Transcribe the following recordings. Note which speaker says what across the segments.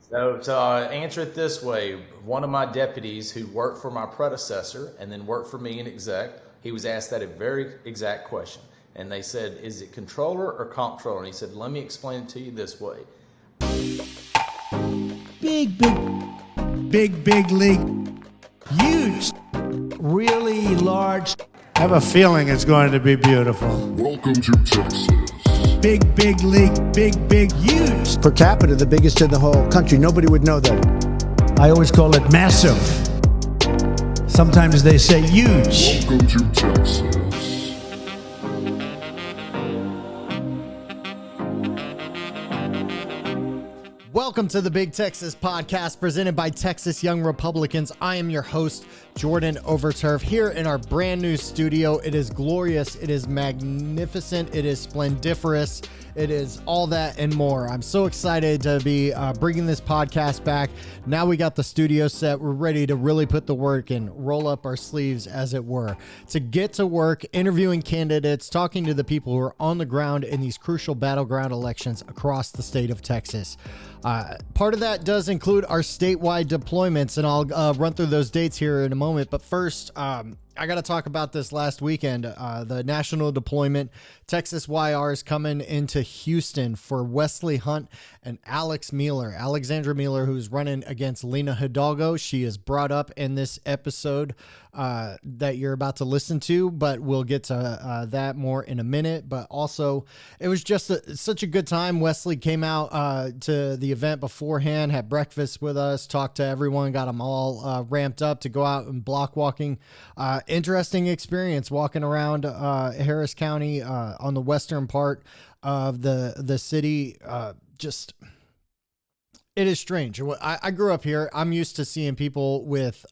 Speaker 1: So I answer it this way. One of my deputies who worked for my predecessor and then worked for me in exec, he was asked that a very exact question. And they said, is it controller or comptroller? And he said, let me explain it to you this way.
Speaker 2: Big league. Huge. Really large.
Speaker 3: I have a feeling it's going to be beautiful.
Speaker 4: Welcome to Texas.
Speaker 2: Big league. Big, huge.
Speaker 5: Per capita, the biggest in the whole country. Nobody would know that.
Speaker 2: I always call it massive. Sometimes they say huge.
Speaker 4: Welcome to Texas.
Speaker 6: Welcome to the Big Texas Podcast presented by Texas Young Republicans. I am your host, Jordan Overturf, here in our brand new studio. It is glorious. It is magnificent. It is splendiferous. It is all that and more. I'm so excited to be bringing this podcast back. Now we got the studio set. We're ready to really put the work and roll up our sleeves, as it were, to get to work, interviewing candidates, talking to the people who are on the ground in these crucial battleground elections across the state of Texas. Part of that does include our statewide deployments, and I'll run through those dates here in a moment. But first, I got to talk about this last weekend, the national deployment. Texas YR is coming into Houston for Wesley Hunt and Alexandra Mueller, who's running against Lena Hidalgo. She is brought up in this episode that you're about to listen to, but we'll get to that more in a minute. But also, it was just such a good time. Wesley came out to the event beforehand, had breakfast with us, talked to everyone, got them all ramped up to go out and block walking. Interesting experience walking around Harris County on the western part of the city. It is strange. I grew up here. I'm used to seeing people with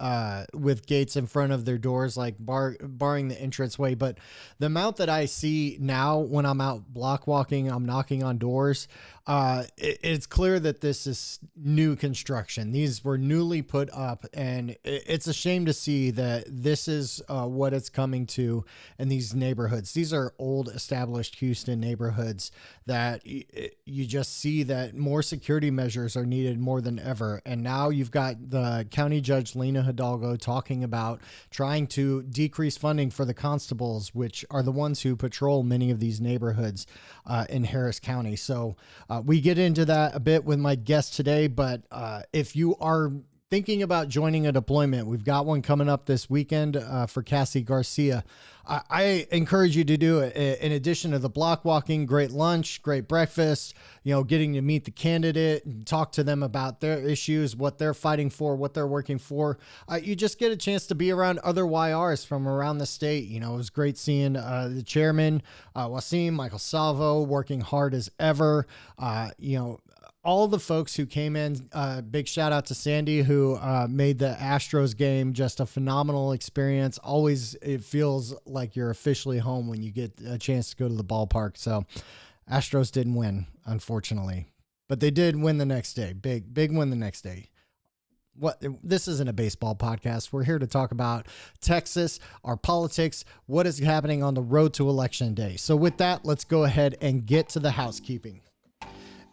Speaker 6: gates in front of their doors, like barring the entranceway. But the amount that I see now when I'm out block walking, I'm knocking on doors. It's clear that this is new construction. These were newly put up, and it's a shame to see that this is what it's coming to in these neighborhoods. These are old, established Houston neighborhoods that you just see that more security measures are needed more than ever. And now you've got the County Judge Lena Hidalgo talking about trying to decrease funding for the constables, which are the ones who patrol many of these neighborhoods in Harris County. So we get into that a bit with my guest today, but if you are thinking about joining a deployment, we've got one coming up this weekend for Cassie Garcia. I encourage you to do it. In addition to the block walking, great lunch, great breakfast, getting to meet the candidate and talk to them about their issues, what they're fighting for, what they're working for. You just get a chance to be around other YRs from around the state. It was great seeing the chairman, Wasim, Michael Salvo, working hard as ever. All the folks who came in, big shout out to Sandy, who made the Astros game just a phenomenal experience. Always, it feels like you're officially home when you get a chance to go to the ballpark. So Astros didn't win, unfortunately, but they did win the next day. Big win the next day. This isn't a baseball podcast. We're here to talk about Texas, our politics, what is happening on the road to Election Day. So with that, let's go ahead and get to the housekeeping.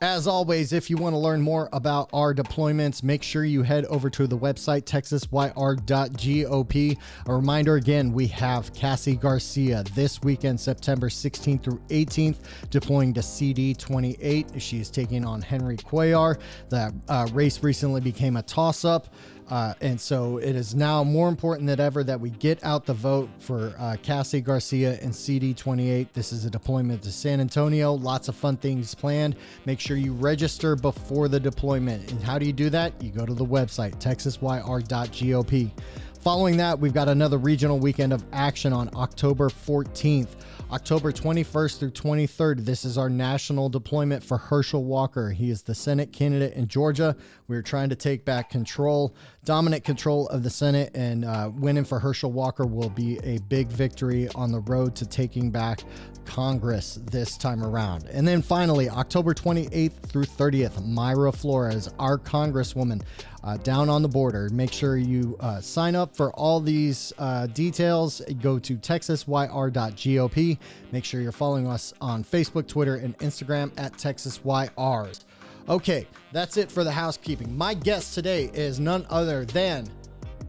Speaker 6: As always, if you want to learn more about our deployments, make sure you head over to the website, texasyr.gop. A reminder again, we have Cassie Garcia this weekend, September 16th through 18th, deploying to CD 28. She is taking on Henry Cuellar. That race recently became a toss-up. And so it is now more important than ever that we get out the vote for Cassie Garcia and CD 28. This is a deployment to San Antonio. Lots of fun things planned. Make sure you register before the deployment. And how do you do that? You go to the website, texasyr.gop. Following that, we've got another regional weekend of action on October 14th. October 21st through 23rd, this is our national deployment for Herschel Walker. He is the Senate candidate in Georgia. We're trying to take back dominant control of the Senate, and winning for Herschel Walker will be a big victory on the road to taking back Congress this time around. And then finally, October 28th through 30th, Myra Flores, our Congresswoman, down on the border. Make sure you sign up for all these details. Go to texasyr.gop. Make sure you're following us on Facebook, Twitter, and Instagram at TexasYRs. Okay, that's it for the housekeeping. My guest today is none other than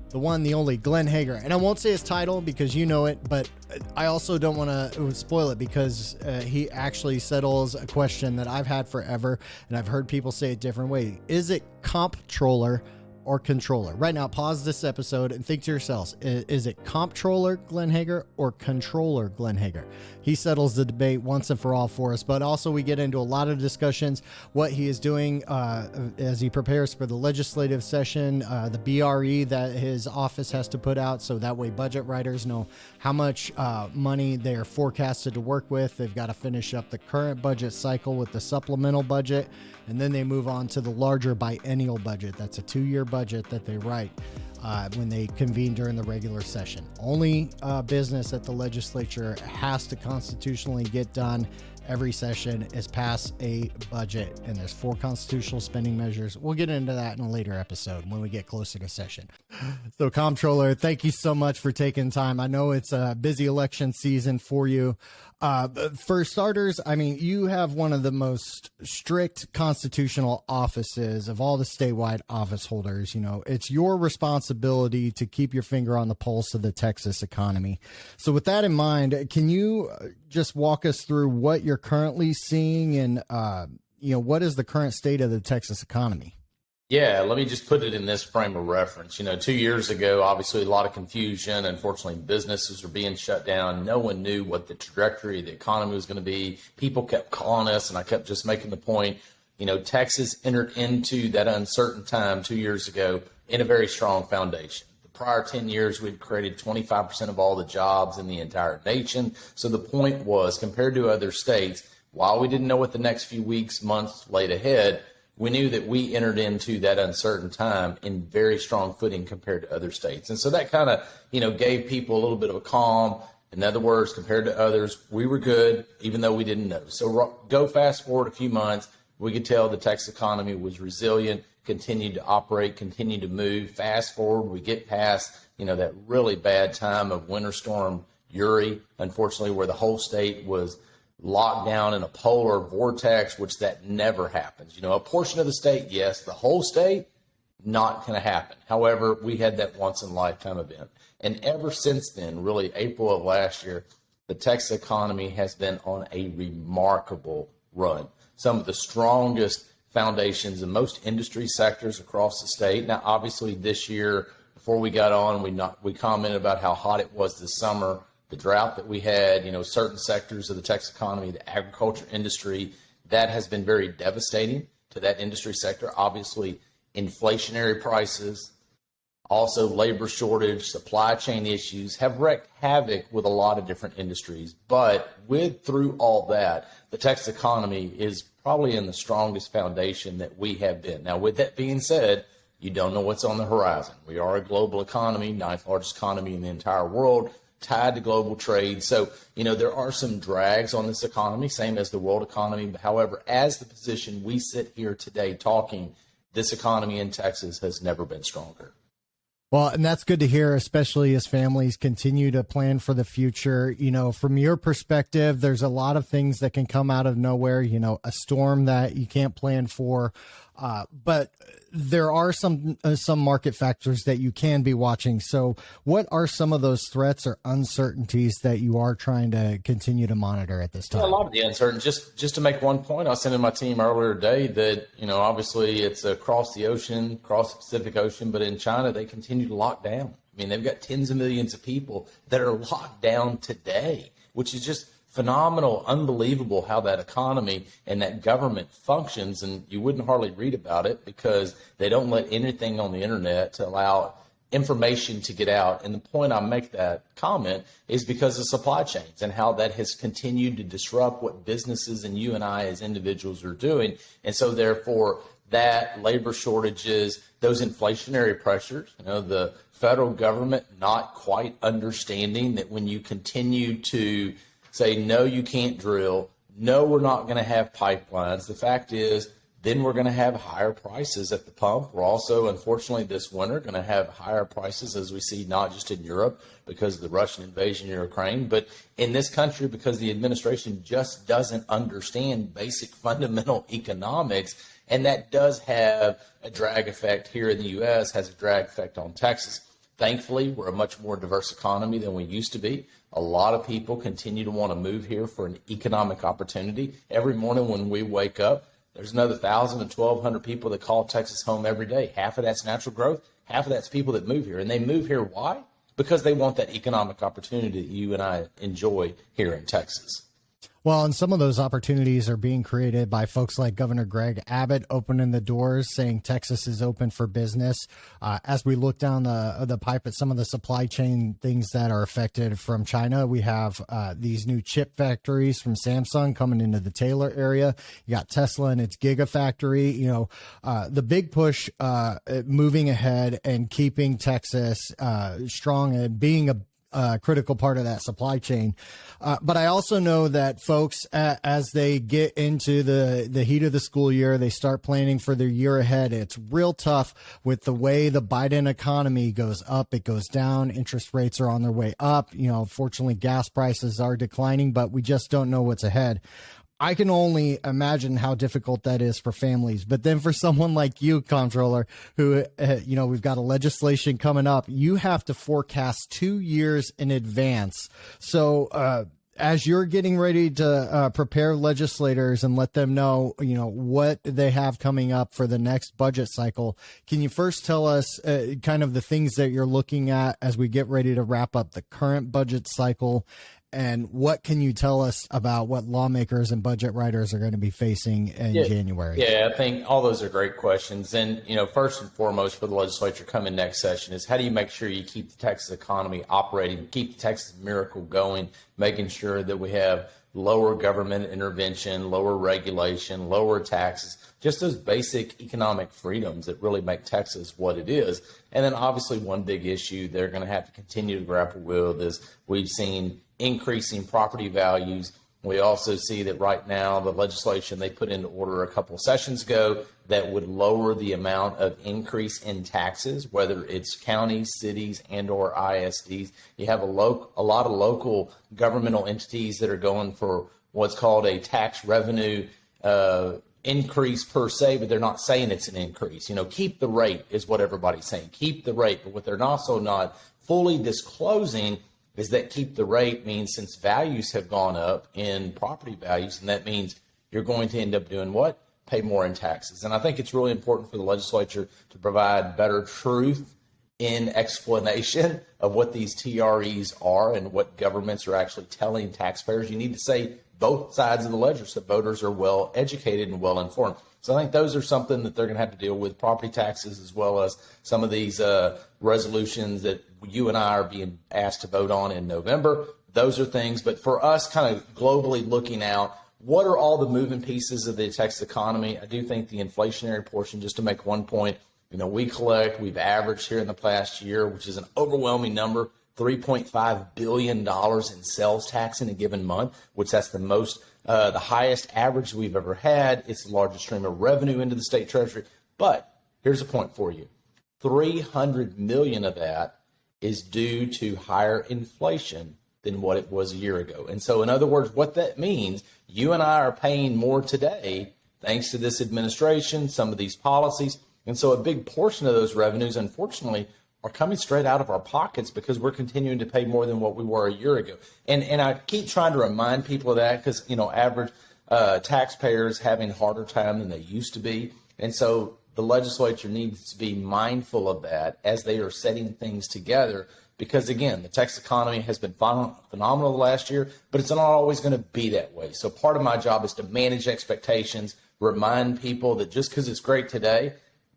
Speaker 6: the one, the only, Glenn Hegar. And I won't say his title because you know it, but I also don't want to spoil it because he actually settles a question that I've had forever, and I've heard people say it different ways. Is it comptroller or controller? Right now, pause this episode and think to yourselves, is it Comptroller Glenn Hegar or Controller Glenn Hegar? He settles the debate once and for all for us, but also we get into a lot of discussions, what he is doing as he prepares for the legislative session, the BRE that his office has to put out, so that way budget writers know how much money they're forecasted to work with. They've got to finish up the current budget cycle with the supplemental budget, and then they move on to the larger biennial budget. That's a 2-year budget that they write when they convene during the regular session. Only business that the legislature has to constitutionally get done every session is pass a budget, and there's 4 constitutional spending measures. We'll get into that in a later episode when we get closer to session. So, Comptroller, thank you so much for taking time. I know it's a busy election season for you. For starters, I mean, you have one of the most strict constitutional offices of all the statewide office holders. You know, it's your responsibility to keep your finger on the pulse of the Texas economy. So with that in mind, can you just walk us through what you're currently seeing and, what is the current state of the Texas economy?
Speaker 1: Yeah, let me just put it in this frame of reference. 2 years ago, obviously a lot of confusion. Unfortunately, businesses were being shut down. No one knew what the trajectory of the economy was going to be. People kept calling us, and I kept just making the point, Texas entered into that uncertain time 2 years ago in a very strong foundation. The prior 10 years, we'd created 25% of all the jobs in the entire nation. So the point was, compared to other states, while we didn't know what the next few weeks, months laid ahead, we knew that we entered into that uncertain time in very strong footing compared to other states. And so that kind of, gave people a little bit of a calm. In other words, compared to others, we were good, even though we didn't know. So go fast forward a few months, we could tell the Texas economy was resilient, continued to operate, continued to move. Fast forward, we get past, that really bad time of Winter Storm Uri, unfortunately, where the whole state was locked down in a polar vortex, which that never happens. A portion of the state, yes. The whole state, not going to happen. However, we had that once-in-a-lifetime event. And ever since then, really April of last year, the Texas economy has been on a remarkable run. Some of the strongest foundations in most industry sectors across the state. Now, obviously, this year, before we got on, we commented about how hot it was this summer, the drought that we had, certain sectors of the Texas economy, the agriculture industry, that has been very devastating to that industry sector. Obviously, inflationary prices, also labor shortage, supply chain issues have wreaked havoc with a lot of different industries. But through all that, the Texas economy is probably in the strongest foundation that we have been. Now, with that being said, you don't know what's on the horizon. We are a global economy, 9th largest economy in the entire world, tied to global trade. So, there are some drags on this economy, same as the world economy. However, as the position we sit here today talking, this economy in Texas has never been stronger.
Speaker 6: Well, and that's good to hear, especially as families continue to plan for the future. From your perspective, there's a lot of things that can come out of nowhere, a storm that you can't plan for. But there are some market factors that you can be watching. So what are some of those threats or uncertainties that you are trying to continue to monitor at this time?
Speaker 1: Yeah, a lot of the uncertainty. Just to make one point, I was sending my team earlier today that, obviously it's across the ocean, across the Pacific Ocean, but in China, they continue to lock down. I mean, they've got tens of millions of people that are locked down today, which is just phenomenal, unbelievable how that economy and that government functions. And you wouldn't hardly read about it because they don't let anything on the internet to allow information to get out. And the point I make that comment is because of supply chains and how that has continued to disrupt what businesses and you and I as individuals are doing. And so therefore that labor shortages, those inflationary pressures, the federal government not quite understanding that when you continue to say, no, you can't drill, no, we're not going to have pipelines. The fact is, then we're going to have higher prices at the pump. We're also, unfortunately, this winter going to have higher prices as we see not just in Europe because of the Russian invasion of Ukraine, but in this country because the administration just doesn't understand basic fundamental economics. And that does have a drag effect here in the U.S., has a drag effect on Texas. Thankfully, we're a much more diverse economy than we used to be. A lot of people continue to want to move here for an economic opportunity. Every morning when we wake up, there's another 1,000 to 1,200 people that call Texas home every day. Half of that's natural growth. Half of that's people that move here. And they move here, why? Because they want that economic opportunity that you and I enjoy here in Texas.
Speaker 6: Well, and some of those opportunities are being created by folks like Governor Greg Abbott opening the doors, saying Texas is open for business. As we look down the pipe at some of the supply chain things that are affected from China, we have these new chip factories from Samsung coming into the Taylor area. You got Tesla and its Gigafactory. You know, the big push moving ahead and keeping Texas strong and being a critical part of that supply chain. But I also know that folks, as they get into the heat of the school year, they start planning for their year ahead. It's real tough with the way the Biden economy goes up, it goes down. Interest rates are on their way up. You know, fortunately, gas prices are declining, but we just don't know what's ahead. I can only imagine how difficult that is for families. But then for someone like you, Comptroller, who, you know, we've got a legislation coming up, you have to forecast 2 years in advance. So as you're getting ready to prepare legislators and let them know, you know, what they have coming up for the next budget cycle, can you first tell us kind of the things that you're looking at as we get ready to wrap up the current budget cycle? And what can you tell us about what lawmakers and budget writers are going to be facing in January?
Speaker 1: Yeah, I think all those are great questions. And, you know, first and foremost for the legislature coming next session is how do you make sure you keep the Texas economy operating, keep the Texas miracle going, making sure that we have lower government intervention, lower regulation, lower taxes, just those basic economic freedoms that really make Texas what it is. And then obviously one big issue they're going to have to continue to grapple with is we've seen increasing property values. We also see that right now the legislation they put into order a couple of sessions ago that would lower the amount of increase in taxes, whether it's counties, cities, and or ISDs. You have a lot of local governmental entities that are going for what's called a tax revenue increase per se, but they're not saying it's an increase. You know, keep the rate is what everybody's saying. Keep the rate. But what they're also not fully disclosing is that keep the rate means since values have gone up in property values, and that means you're going to end up doing what? Pay more in taxes. And I think it's really important for the legislature to provide better truth in explanation of what these TREs are and what governments are actually telling taxpayers. You need to say both sides of the ledger so voters are well educated and well informed. So I think those are something that they're going to have to deal with, property taxes, as well as some of these resolutions that you and I are being asked to vote on in November. Those are things. But for us kind of globally looking out, what are all the moving pieces of the Texas economy? I do think the inflationary portion, just to make one point, you know, we've averaged here in the past year, which is an overwhelming number, $3.5 billion in sales tax in a given month, which that's the most, the highest average we've ever had. It's the largest stream of revenue into the state treasury. But here's a point for you. 300 million of that is due to higher inflation than what it was a year ago. And so in other words, what that means, you and I are paying more today thanks to this administration, some of these policies. And so a big portion of those revenues, unfortunately, are coming straight out of our pockets because we're continuing to pay more than what we were a year ago. And I keep trying to remind people of that because, you know, average taxpayers having a harder time than they used to be. And so the legislature needs to be mindful of that as they are setting things together. Because, again, the Texas economy has been phenomenal the last year, but it's not always going to be that way. So part of my job is to manage expectations, remind people that just because it's great today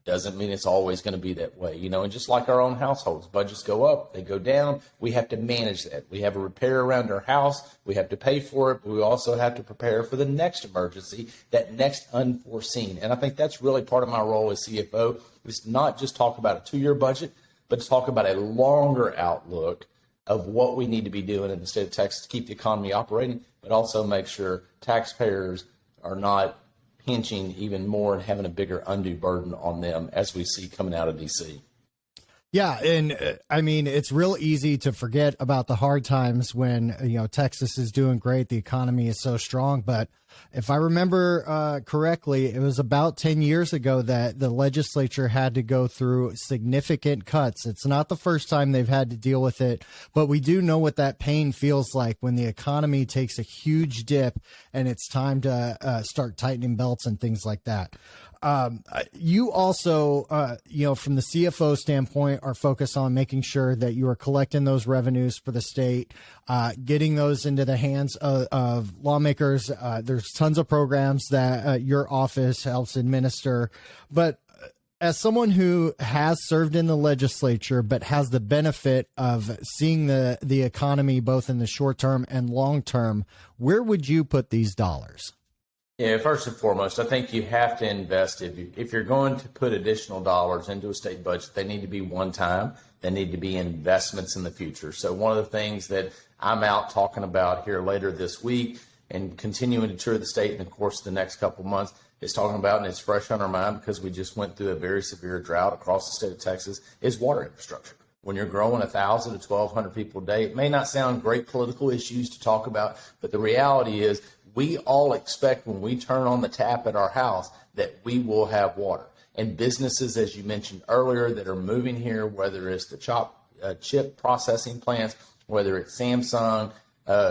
Speaker 1: doesn't mean it's always going to be that way. You know, and just like our own households, budgets go up, they go down. We have to manage that. We have a repair around our house. We have to pay for it, but we also have to prepare for the next emergency, that next unforeseen. And I think that's really part of my role as CFO, is not just talk about a 2-year budget, but to talk about a longer outlook of what we need to be doing in the state of Texas to keep the economy operating, but also make sure taxpayers are not pinching even more and having a bigger undue burden on them as we see coming out of D.C.
Speaker 6: Yeah, and I mean, it's real easy to forget about the hard times when, you know, Texas is doing great, the economy is so strong, but If I remember correctly, it was about 10 years ago that the legislature had to go through significant cuts. It's not the first time they've had to deal with it, but we do know what that pain feels like when the economy takes a huge dip and it's time to start tightening belts and things like that. You also, from the CFO standpoint, are focused on making sure that you are collecting those revenues for the state, getting those into the hands of lawmakers. There's tons of programs that your office helps administer. But as someone who has served in the legislature, but has the benefit of seeing the economy both in the short term and long term, where would you put these dollars?
Speaker 1: Yeah, first and foremost, I think you have to invest. If you're going to put additional dollars into a state budget, they need to be one time. They need to be investments in the future. So one of the things that I'm out talking about here later this week and continuing to tour the state in the course of the next couple of months is talking about, and it's fresh on our mind because we just went through a very severe drought across the state of Texas, is water infrastructure. When you're growing 1,000 to 1,200 people a day, it may not sound great political issues to talk about, but the reality is we all expect when we turn on the tap at our house that we will have water. And businesses, as you mentioned earlier, that are moving here, whether it's the chip processing plants, whether it's Samsung,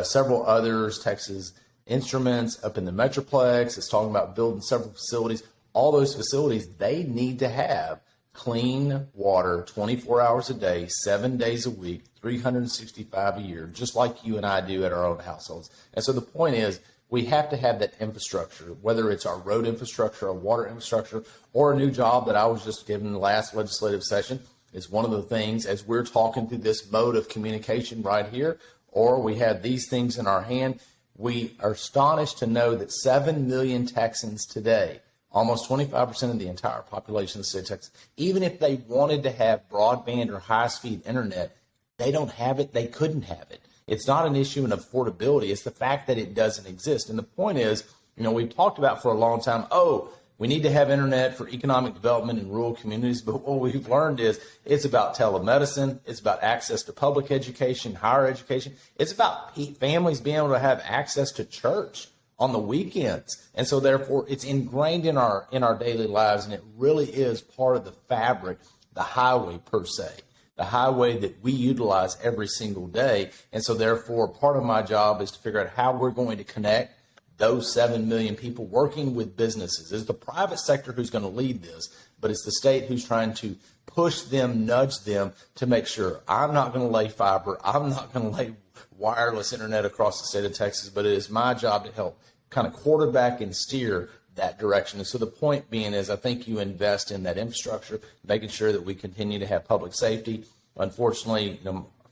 Speaker 1: several others, Texas Instruments up in the Metroplex, it's talking about building several facilities. All those facilities, they need to have clean water 24 hours a day, 7 days a week, 365 a year, just like you and I do at our own households. And so the point is, we have to have that infrastructure, whether it's our road infrastructure, our water infrastructure, or a new job that I was just given in the last legislative session is one of the things as we're talking through this mode of communication right here, or we have these things in our hand. We are astonished to know that 7 million Texans today, almost 25% of the entire population of the state of Texas, even if they wanted to have broadband or high-speed internet, they don't have it. They couldn't have it. It's not an issue in affordability. It's the fact that it doesn't exist. And the point is, we've talked about for a long time, we need to have internet for economic development in rural communities. But what we've learned is it's about telemedicine. It's about access to public education, higher education. It's about families being able to have access to church on the weekends. And so therefore it's ingrained in our daily lives. And it really is part of the fabric, the highway per se, the highway that we utilize every single day. And so therefore part of my job is to figure out how we're going to connect those 7 million people working with businesses. It's the private sector who's going to lead this, but it's the state who's trying to push them, nudge them to make sure I'm not going to lay fiber. I'm not going to lay wireless internet across the state of Texas, but it is my job to help kind of quarterback and steer that direction. And so the point being is I think you invest in that infrastructure, making sure that we continue to have public safety. Unfortunately,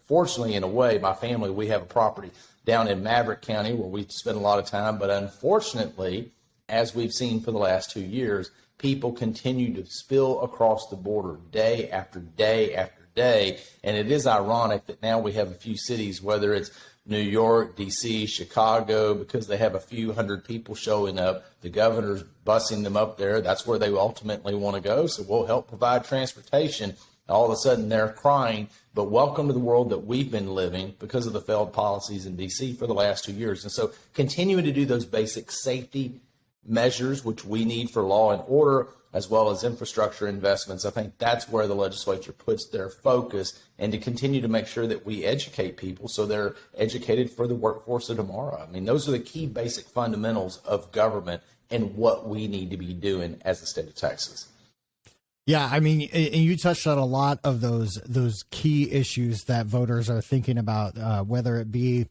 Speaker 1: fortunately, in a way, my family, we have a property down in Maverick County where we spend a lot of time. But unfortunately, as we've seen for the last 2 years, people continue to spill across the border day after day after day. And it is ironic that now we have a few cities, whether it's New York, D.C., Chicago, because they have a few hundred people showing up. The governor's busing them up there. That's where they ultimately want to go. So we'll help provide transportation. All of a sudden they're crying, but welcome to the world that we've been living because of the failed policies in D.C. for the last 2 years. And so continuing to do those basic safety measures, which we need for law and order, as well as infrastructure investments, I think that's where the legislature puts their focus, and to continue to make sure that we educate people so they're educated for the workforce of tomorrow. I mean, those are the key basic fundamentals of government and what we need to be doing as the state of Texas.
Speaker 6: Yeah, I mean, and you touched on a lot of those key issues that voters are thinking about, whether it be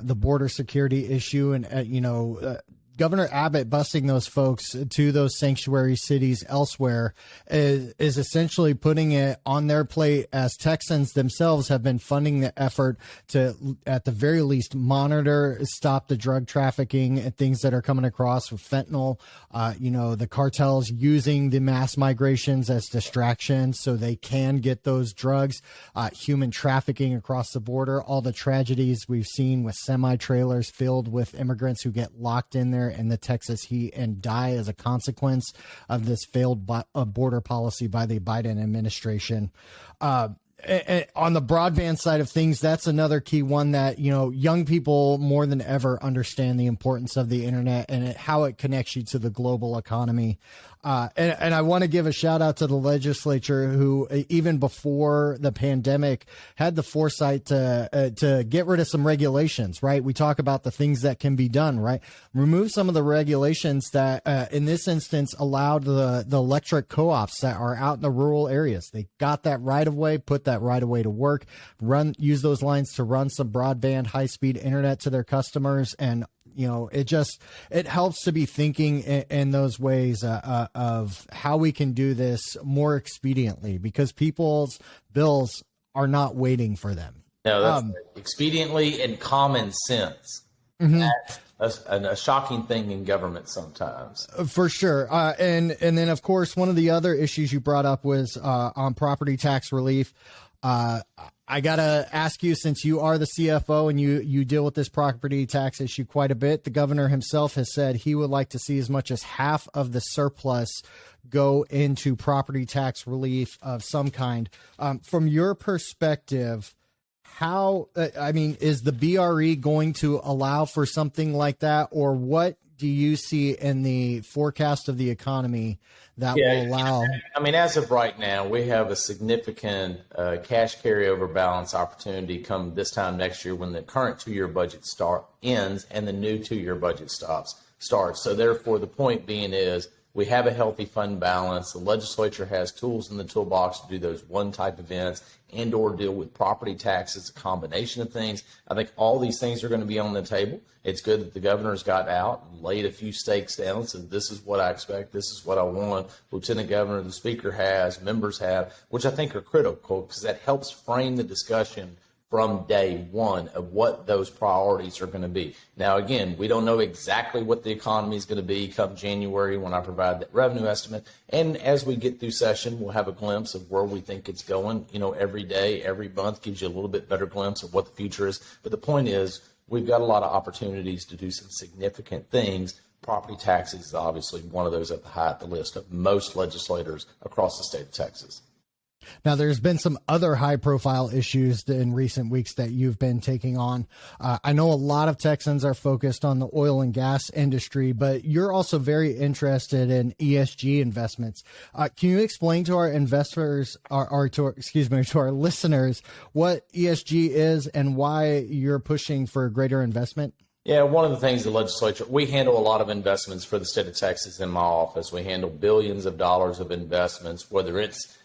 Speaker 6: the border security issue and, Governor Abbott busing those folks to those sanctuary cities elsewhere is essentially putting it on their plate, as Texans themselves have been funding the effort to, at the very least, monitor, stop the drug trafficking and things that are coming across with fentanyl. The cartels using the mass migrations as distractions so they can get those drugs, human trafficking across the border, all the tragedies we've seen with semi-trailers filled with immigrants who get locked in there in the Texas heat and die as a consequence of this failed border policy by the Biden administration. on the broadband side of things, that's another key one that, young people more than ever understand the importance of the internet and how it connects you to the global economy. And I want to give a shout out to the legislature who, even before the pandemic, had the foresight to get rid of some regulations, right? We talk about the things that can be done, right? Remove some of the regulations that, in this instance, allowed the electric co-ops that are out in the rural areas. They got that right of way, put that right of way to work, use those lines to run some broadband, high-speed internet to their customers, and it helps to be thinking in those ways of how we can do this more expediently, because people's bills are not waiting for them.
Speaker 1: No, that's expediently and common sense. That's a shocking thing in government sometimes.
Speaker 6: For sure. And then, of course, one of the other issues you brought up was on property tax relief. I got to ask you, since you are the CFO and you deal with this property tax issue quite a bit, the governor himself has said he would like to see as much as half of the surplus go into property tax relief of some kind. From your perspective, is the BRE going to allow for something like that, or what do you see in the forecast of the economy that will allow?
Speaker 1: As of right now, we have a significant cash carryover balance opportunity come this time next year when the current 2-year budget ends and the new 2-year budget starts. So therefore, the point being is we have a healthy fund balance. The legislature has tools in the toolbox to do those one-type events and or deal with property taxes, a combination of things. I think all these things are going to be on the table. It's good that the governor's got out and laid a few stakes down and said, this is what I expect, this is what I want. Lieutenant Governor, the Speaker has, members have, which I think are critical because that helps frame the discussion from day one of what those priorities are going to be. Now, again, we don't know exactly what the economy is going to be come January when I provide that revenue estimate. And as we get through session, we'll have a glimpse of where we think it's going. Every day, every month gives you a little bit better glimpse of what the future is. But the point is, we've got a lot of opportunities to do some significant things. Property taxes is obviously one of those at the high of the list of most legislators across the state of Texas.
Speaker 6: Now, there's been some other high-profile issues in recent weeks that you've been taking on. I know a lot of Texans are focused on the oil and gas industry, but you're also very interested in ESG investments. Can you explain to our investors, or to our listeners, what ESG is and why you're pushing for greater investment?
Speaker 1: Yeah, one of the things the legislature, we handle a lot of investments for the state of Texas in my office. We handle billions of dollars of investments, whether it's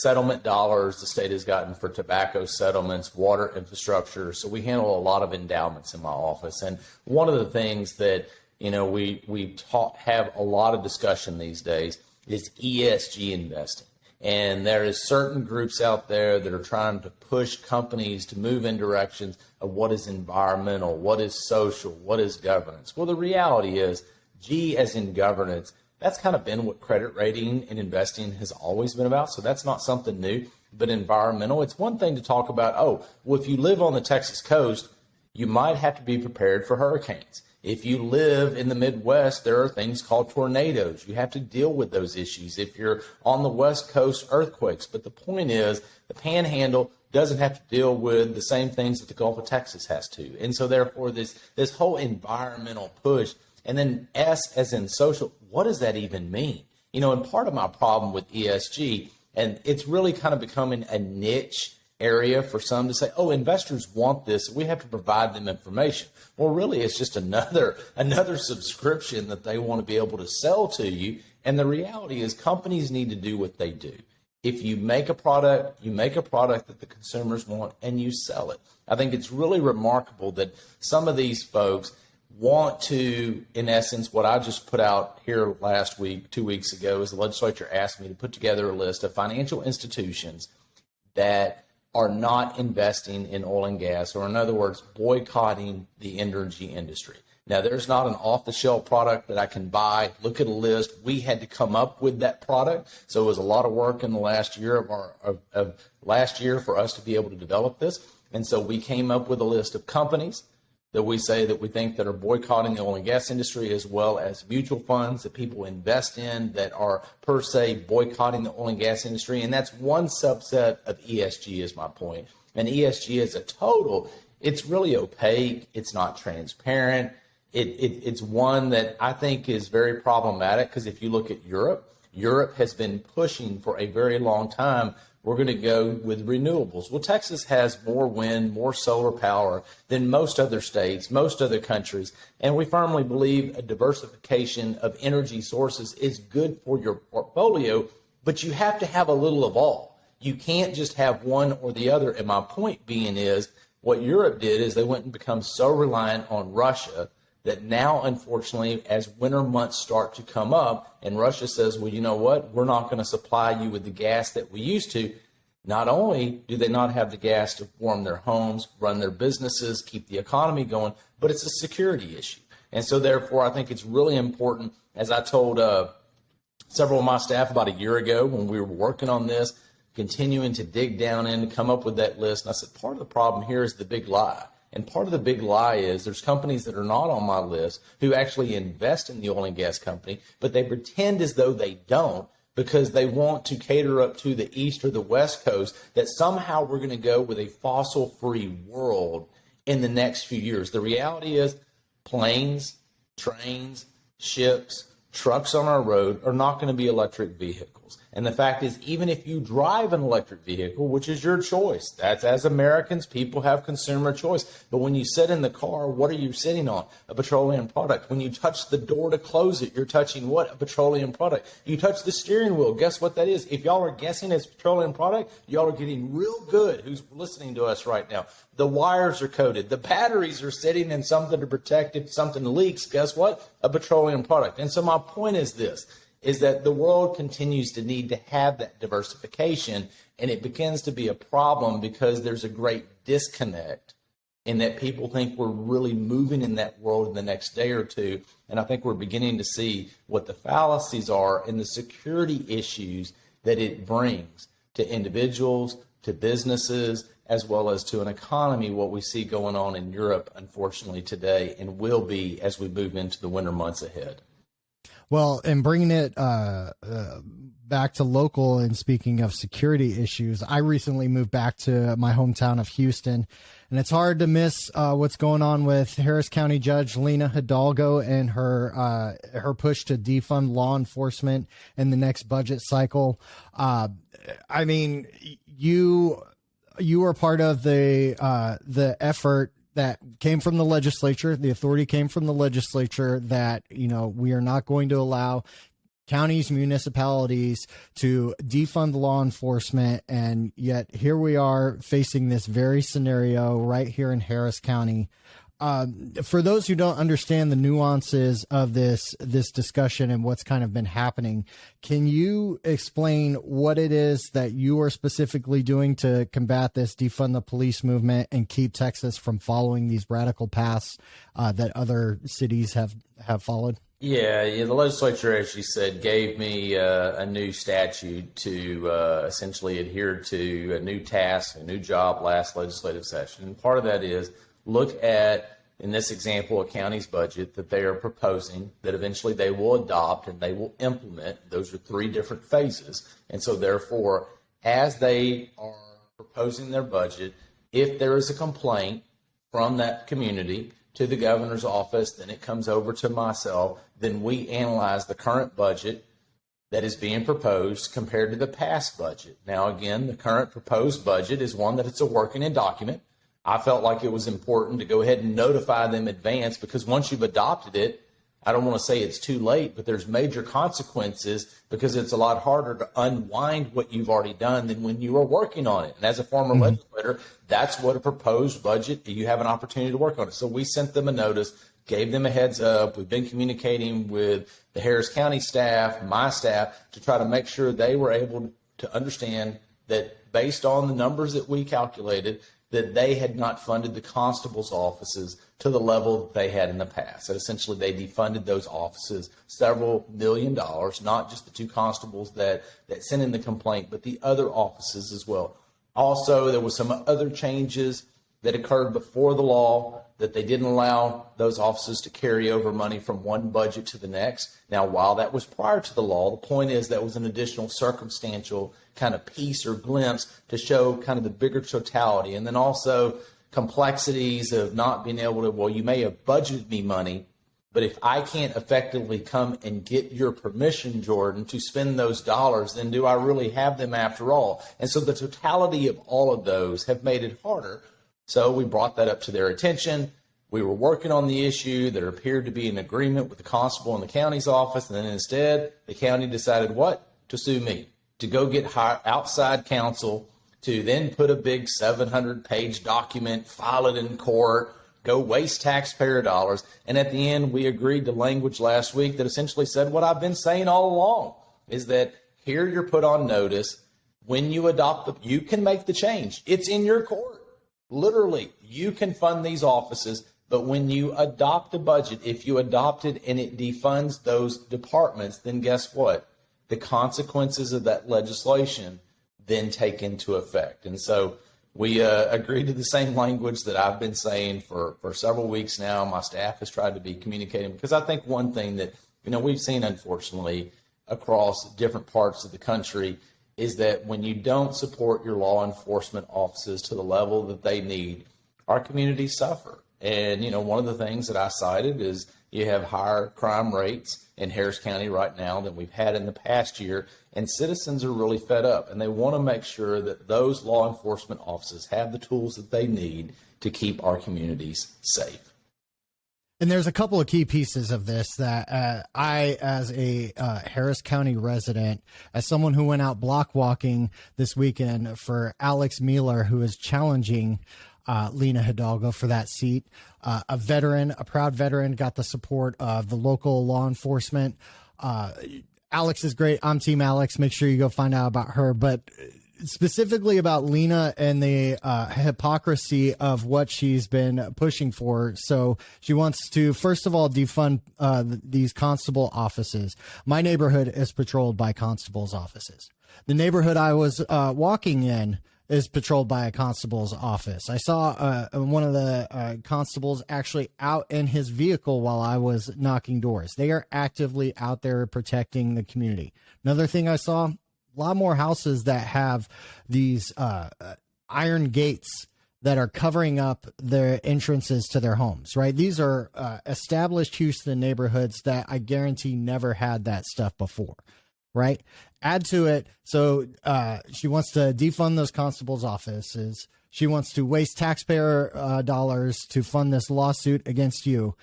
Speaker 1: settlement dollars the state has gotten for tobacco settlements, water infrastructure. So we handle a lot of endowments in my office. And one of the things that, we have a lot of discussion these days is ESG investing. And there is certain groups out there that are trying to push companies to move in directions of what is environmental, what is social, what is governance. Well, the reality is, G as in governance, that's kind of been what credit rating and investing has always been about. So that's not something new. But environmental, it's one thing to talk about, if you live on the Texas coast, you might have to be prepared for hurricanes. If you live in the Midwest, there are things called tornadoes. You have to deal with those issues. If you're on the West Coast, earthquakes. But the point is, the Panhandle doesn't have to deal with the same things that the Gulf of Texas has to. And so therefore, this whole environmental push. And then S as in social, what does that even mean? And part of my problem with ESG, and it's really kind of becoming a niche area for some to say, investors want this, we have to provide them information. Well, really, it's just another subscription that they want to be able to sell to you. And the reality is companies need to do what they do. If you make a product, that the consumers want and you sell it. I think it's really remarkable that some of these folks want to, in essence, what I just put out here last week, 2 weeks ago, is the legislature asked me to put together a list of financial institutions that are not investing in oil and gas, or in other words, boycotting the energy industry. Now, there's not an off-the-shelf product that I can buy. Look at a list. We had to come up with that product, so it was a lot of work in the last year of last year for us to be able to develop this. And so we came up with a list of companies that we say that we think that are boycotting the oil and gas industry, as well as mutual funds that people invest in that are per se boycotting the oil and gas industry. And that's one subset of ESG is my point. And ESG as a total, it's really opaque. It's not transparent. It's one that I think is very problematic, because if you look at Europe, Europe has been pushing for a very long time. We're going to go with renewables. Well, Texas has more wind, more solar power than most other states, most other countries. And we firmly believe a diversification of energy sources is good for your portfolio, but you have to have a little of all. You can't just have one or the other. And my point being is, what Europe did is they went and become so reliant on Russia that now, unfortunately, as winter months start to come up and Russia says, well, you know what, we're not going to supply you with the gas that we used to. Not only do they not have the gas to warm their homes, run their businesses, keep the economy going, but it's a security issue. And so therefore, I think it's really important, as I told several of my staff about a year ago when we were working on this, continuing to dig down in to come up with that list. And I said, part of the problem here is the big lie. And part of the big lie is there's companies that are not on my list who actually invest in the oil and gas company, but they pretend as though they don't, because they want to cater up to the East or the West Coast, that somehow we're going to go with a fossil-free world in the next few years. The reality is planes, trains, ships, trucks on our road are not going to be electric vehicles. And the fact is, even if you drive an electric vehicle, which is your choice, that's, as Americans, people have consumer choice. But when you sit in the car, what are you sitting on? A petroleum product. When you touch the door to close it, you're touching what? A petroleum product. You touch the steering wheel. Guess what that is? If y'all are guessing it's petroleum product, y'all are getting real good. Who's listening to us right now? The wires are coated. The batteries are sitting in something to protect if something leaks. Guess what? A petroleum product. And so my point is this, is that the world continues to need to have that diversification, and it begins to be a problem because there's a great disconnect in that people think we're really moving in that world in the next day or two. And I think we're beginning to see what the fallacies are and the security issues that it brings to individuals, to businesses, as well as to an economy, what we see going on in Europe, unfortunately, today, and will be as we move into the winter months ahead.
Speaker 6: Well, and bringing it back to local, and speaking of security issues, I recently moved back to my hometown of Houston, and it's hard to miss what's going on with Harris County Judge Lena Hidalgo and her push to defund law enforcement in the next budget cycle. I mean, you are part of the effort that came from the legislature. The authority came from the legislature that, you know, we are not going to allow counties, municipalities to defund law enforcement. And yet here we are facing this very scenario right here in Harris County. For those who don't understand the nuances of this discussion and what's kind of been happening, can you explain what it is that you are specifically doing to combat this defund the police movement and keep Texas from following these radical paths that other cities have followed? Yeah,
Speaker 1: the legislature, as you said, gave me a new statute to essentially adhere to a new task, a new job last legislative session. And part of that is look at, in this example, a county's budget that they are proposing that eventually they will adopt and they will implement. Those are three different phases. And so therefore, as they are proposing their budget, if there is a complaint from that community to the governor's office, then it comes over to myself, then we analyze the current budget that is being proposed compared to the past budget. Now, again, the current proposed budget is one that it's a working document. I felt like it was important to go ahead and notify them in advance, because once you've adopted it, I don't want to say it's too late, but there's major consequences, because it's a lot harder to unwind what you've already done than when you were working on it. And as a former legislator, that's what a proposed budget, you have an opportunity to work on it. So we sent them a notice, gave them a heads up. We've been communicating with the Harris County staff, my staff, to try to make sure they were able to understand that based on the numbers that we calculated, that they had not funded the constables' offices to the level that they had in the past. That essentially they defunded those offices several $1 million, not just the two constables that sent in the complaint, but the other offices as well. Also, there was some other changes that occurred before the law, that they didn't allow those offices to carry over money from one budget to the next. Now, while that was prior to the law, the point is that was an additional circumstantial kind of piece or glimpse to show kind of the bigger totality. And then also complexities of not being able to, well, you may have budgeted me money, but if I can't effectively come and get your permission, Jordan, to spend those dollars, then do I really have them after all? And so the totality of all of those have made it harder. So we brought that up to their attention. We were working on the issue. There appeared to be an agreement with the constable in the county's office. And then instead, the county decided what? To sue me, to go get outside counsel, to then put a big 700-page document, file it in court, go waste taxpayer dollars. And at the end, we agreed to language last week that essentially said what I've been saying all along, is that here you're put on notice. When you adopt you can make the change. It's in your court. Literally, you can fund these offices, but when you adopt a budget, if you adopt it and it defunds those departments, then guess what? The consequences of that legislation then take into effect. And so we agreed to the same language that I've been saying for several weeks now. My staff has tried to be communicating, because I think one thing that, we've seen, unfortunately, across different parts of the country is that when you don't support your law enforcement offices to the level that they need, our communities suffer. And, one of the things that I cited is you have higher crime rates in Harris County right now than we've had in the past year. And citizens are really fed up, and they want to make sure that those law enforcement offices have the tools that they need to keep our communities safe.
Speaker 6: And there's a couple of key pieces of this that I, as a Harris County resident, as someone who went out block walking this weekend for Alex Mueller, who is challenging Lena Hidalgo for that seat, a veteran, a proud veteran, got the support of the local law enforcement. Alex is great. I'm Team Alex. Make sure you go find out about her. But specifically about Lena and the hypocrisy of what she's been pushing for. So she wants to, first of all, defund these constable offices. My neighborhood is patrolled by constables' offices. The neighborhood I was walking in is patrolled by a constable's office. I saw one of the constables actually out in his vehicle while I was knocking doors. They are actively out there protecting the community. Another thing I saw, a lot more houses that have these iron gates that are covering up their entrances to their homes, right? These are established Houston neighborhoods that I guarantee never had that stuff before, right? Add to it, so she wants to defund those constables' offices. She wants to waste taxpayer dollars to fund this lawsuit against you.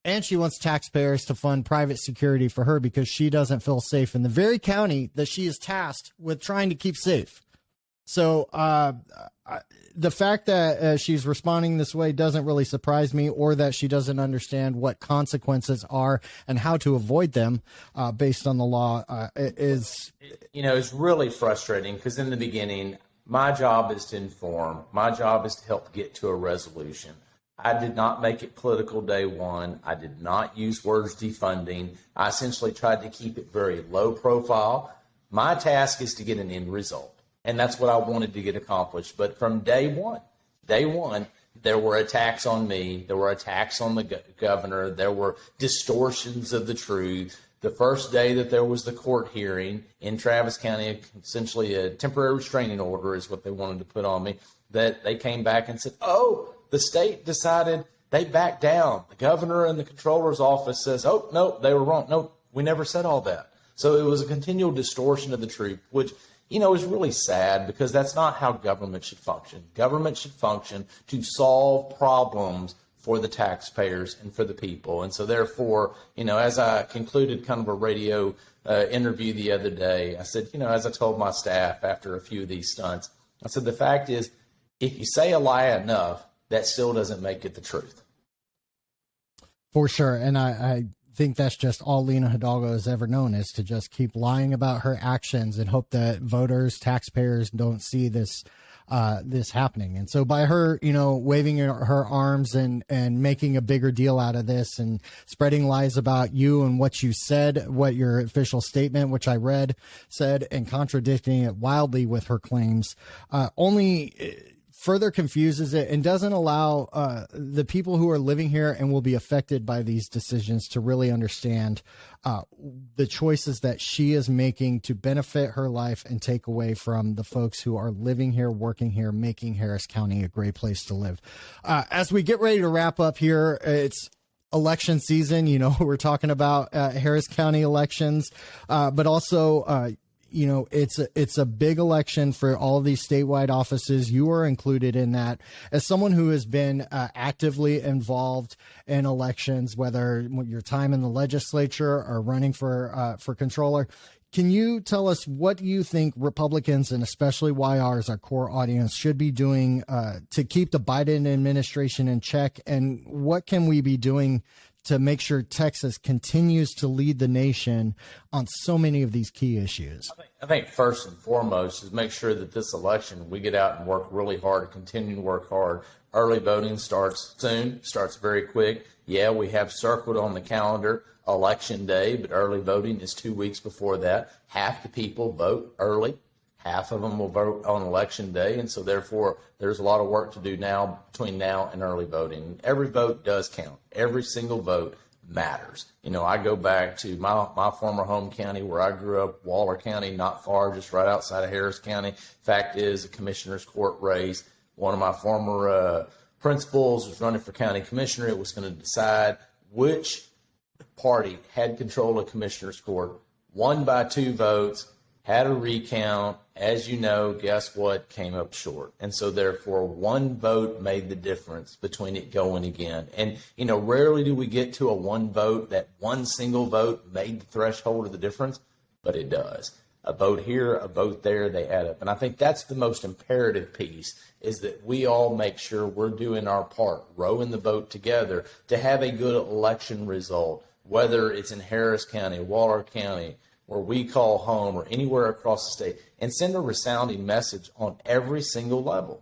Speaker 6: And she wants taxpayers to fund private security for her because she doesn't feel safe in the very county that she is tasked with trying to keep safe. So the fact that she's responding this way doesn't really surprise me, or that she doesn't understand what consequences are and how to avoid them based on the law is.
Speaker 1: It's really frustrating, because in the beginning, my job is to inform. My job is to help get to a resolution. I did not make it political day one. I did not use words defunding. I essentially tried to keep it very low profile. My task is to get an end result. And that's what I wanted to get accomplished. But from day one, there were attacks on me. There were attacks on the governor. There were distortions of the truth. The first day that there was the court hearing in Travis County, essentially a temporary restraining order is what they wanted to put on me, that they came back and said, oh, the state decided, they backed down. The governor and the controller's office says, oh, no, they were wrong. No, we never said all that. So it was a continual distortion of the truth, which, is really sad, because that's not how government should function. Government should function to solve problems for the taxpayers and for the people. And so therefore, as I concluded kind of a radio interview the other day, I said, as I told my staff after a few of these stunts, I said, the fact is, if you say a lie enough, that still doesn't make it the truth.
Speaker 6: For sure. And I think that's just all Lena Hidalgo has ever known, is to just keep lying about her actions and hope that voters, taxpayers don't see this happening. And so by her, waving her arms and making a bigger deal out of this and spreading lies about you and what you said, what your official statement, which I read, said, and contradicting it wildly with her claims, only further confuses it and doesn't allow the people who are living here and will be affected by these decisions to really understand the choices that she is making to benefit her life and take away from the folks who are living here, working here, making Harris County a great place to live. As we get ready to wrap up here, it's election season. You know, we're talking about Harris County elections, but also it's a big election for all of these statewide offices. You are included in that. As someone who has been actively involved in elections, whether your time in the legislature or running for controller, can you tell us what you think Republicans, and especially YRs, our core audience, should be doing to keep the Biden administration in check? And what can we be doing to make sure Texas continues to lead the nation on so many of these key issues?
Speaker 1: I think first and foremost is make sure that this election, we get out and work really hard, continue to work hard. Early voting starts soon, starts very quick. Yeah, we have circled on the calendar Election Day, but early voting is 2 weeks before that. Half the people vote early. Half of them will vote on Election Day, and so therefore there's a lot of work to do now between now and early voting. Every vote does count. Every single vote matters. You know, I go back to my former home county where I grew up, Waller County, not far, just right outside of Harris County. Fact is, a commissioner's court race. One of my former principals was running for county commissioner. It was going to decide which party had control of commissioner's court, won by 2 votes, had a recount. As you know, guess what? Came up short. And so therefore 1 vote made the difference between it going again. And, you know, rarely do we get to a 1 vote, that 1 single vote made the threshold of the difference, but it does. A vote here, a vote there, they add up. And I think that's the most imperative piece, is that we all make sure we're doing our part, rowing the boat together to have a good election result, whether it's in Harris County, Waller County, where we call home, or anywhere across the state, and send a resounding message on every single level,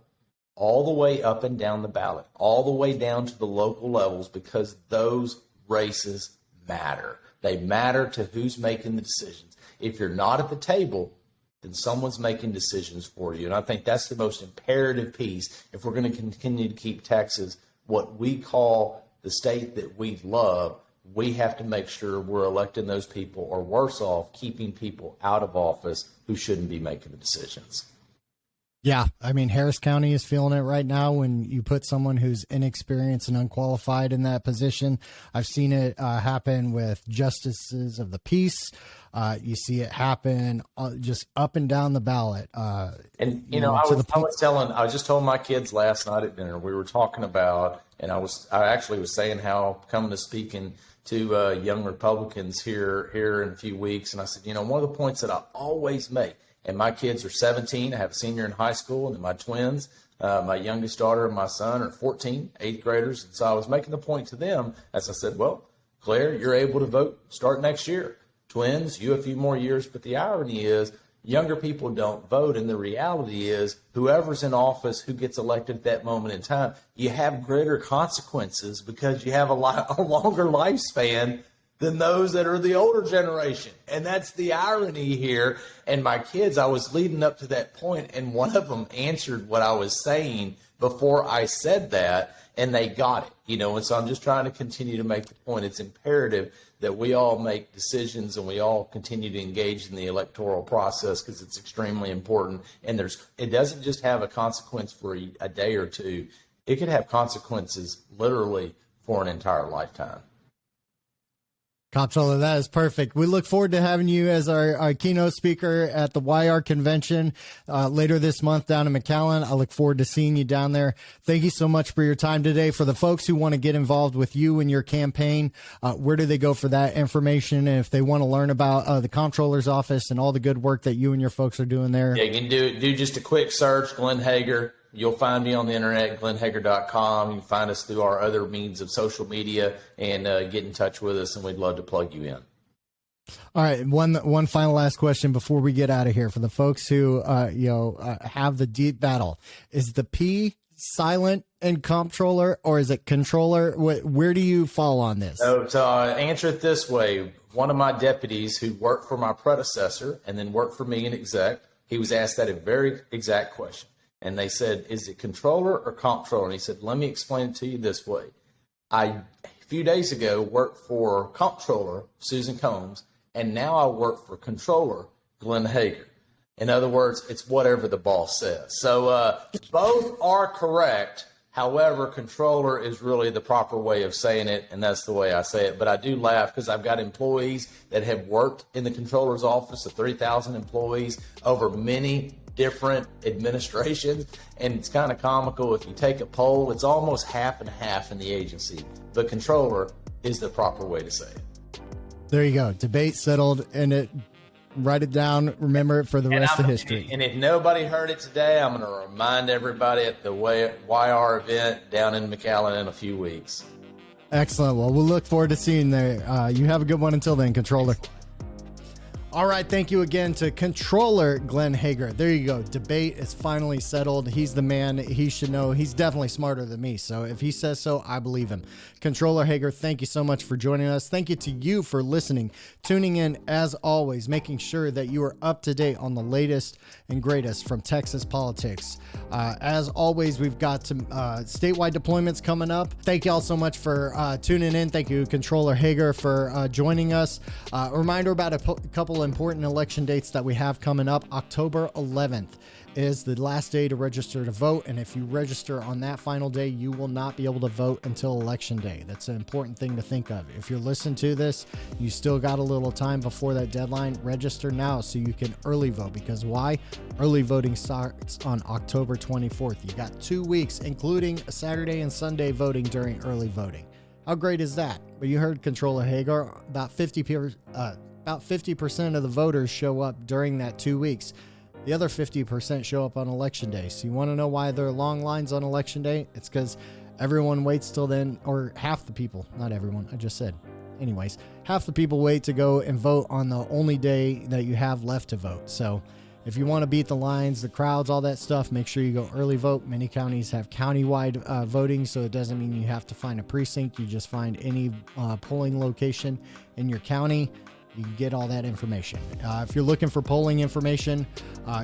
Speaker 1: all the way up and down the ballot, all the way down to the local levels, because those races matter. They matter to who's making the decisions. If you're not at the table, then someone's making decisions for you. And I think that's the most imperative piece if we're going to continue to keep Texas what we call the state that we love. We have to make sure we're electing those people, or worse off, keeping people out of office who shouldn't be making the decisions.
Speaker 6: Yeah, I mean, Harris County is feeling it right now when you put someone who's inexperienced and unqualified in that position. I've seen it happen with justices of the peace. You see it happen just up and down the ballot.
Speaker 1: And, you know, I was just telling my kids last night at dinner, we were talking about, and I actually was saying how I'm coming to speaking to young Republicans here in a few weeks. And I said, you know, one of the points that I always make, and my kids are 17, I have a senior in high school, and my twins, my youngest daughter and my son are 14, 8th graders. And so I was making the point to them, as I said, well, Claire, you're able to vote start next year. Twins, you a few more years. But the irony is, younger people don't vote, and the reality is whoever's in office, who gets elected at that moment in time, you have greater consequences because you have a longer lifespan than those that are the older generation. And that's the irony here. And my kids, I was leading up to that point, and one of them answered what I was saying before I said that, and they got it, you know. And so I'm just trying to continue to make the point. It's imperative that we all make decisions and we all continue to engage in the electoral process, because it's extremely important. And it doesn't just have a consequence for a day or two. It could have consequences literally for an entire lifetime.
Speaker 6: Comptroller, that is perfect. We look forward to having you as our keynote speaker at the YR convention later this month down in McAllen. I look forward to seeing you down there. Thank you so much for your time today. For the folks who want to get involved with you and your campaign, where do they go for that information? And if they want to learn about the Comptroller's office and all the good work that you and your folks are doing there?
Speaker 1: Yeah, you can do just a quick search, Glenn Hegar. You'll find me on the internet, glennhegar.com. You can find us through our other means of social media, and get in touch with us, and we'd love to plug you in.
Speaker 6: All right, one final last question before we get out of here. For the folks who have the deep battle, is the P silent in Comptroller, or is it Controller? Where do you fall on this?
Speaker 1: So to answer it this way, one of my deputies who worked for my predecessor and then worked for me in exec, he was asked that a very exact question. And they said, is it controller or comptroller? And he said, let me explain it to you this way. I, a few days ago, worked for comptroller, Susan Combs, and now I work for controller, Glenn Hegar. In other words, it's whatever the boss says. So both are correct. However, controller is really the proper way of saying it, and that's the way I say it. But I do laugh because I've got employees that have worked in the controller's office, the 3,000 employees, over many different administrations. And it's kind of comical. If you take a poll, it's almost half and half in the agency. But controller is the proper way to say it.
Speaker 6: There you go. Debate settled, and it. Write it down. Remember it for the rest of history.
Speaker 1: And if nobody heard it today, I'm going to remind everybody at the YR event down in McAllen in a few weeks.
Speaker 6: Excellent. Well, we'll look forward to seeing there. You have a good one until then, Controller. All right. Thank you again to Controller Glenn Hegar. There you go. Debate is finally settled. He's the man. He should know. He's definitely smarter than me. So if he says so, I believe him. Controller Hegar, thank you so much for joining us. Thank you to you for listening, tuning in as always, making sure that you are up to date on the latest and greatest from Texas politics. As always, we've got some statewide deployments coming up. Thank you all so much for tuning in. Thank you, Controller Hegar, for joining us. A reminder about a couple important election dates that we have coming up. October 11th is the last day to register to vote, and if you register on that final day, you will not be able to vote until election day. That's an important thing to think of. If you're listening to this, you still got a little time before that deadline. Register now so you can early vote, because why? Early voting starts on October 24th. You got 2 weeks, including a Saturday and Sunday voting during early voting. How great is that? But you heard Controller Hegar, about 50% of the voters show up during that 2 weeks. The other 50% show up on election day. So you want to know why there are long lines on election day? It's because everyone waits till then, or half the people, not everyone, I just said. Anyways, half the people wait to go and vote on the only day that you have left to vote. So if you want to beat the lines, the crowds, all that stuff, make sure you go early vote. Many counties have countywide voting, so it doesn't mean you have to find a precinct. You just find any polling location in your county. You can get all that information. If you're looking for polling information,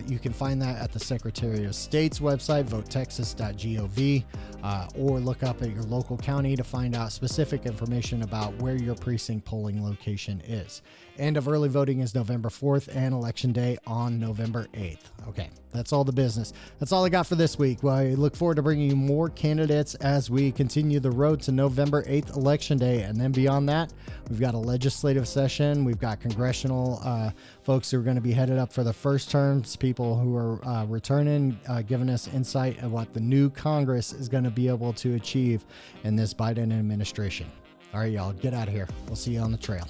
Speaker 6: you can find that at the Secretary of State's website, votetexas.gov, or look up at your local county to find out specific information about where your precinct polling location is. End of early voting is November 4th and election day on November 8th. Okay, that's all the business. That's all I got for this week. Well, I look forward to bringing you more candidates as we continue the road to November 8th, election day. And then beyond that, we've got a legislative session. We've got congressional folks who are going to be headed up for the first terms, people who are returning, giving us insight of what the new Congress is going to be able to achieve in this Biden administration. All right, y'all, get out of here. We'll see you on the trail.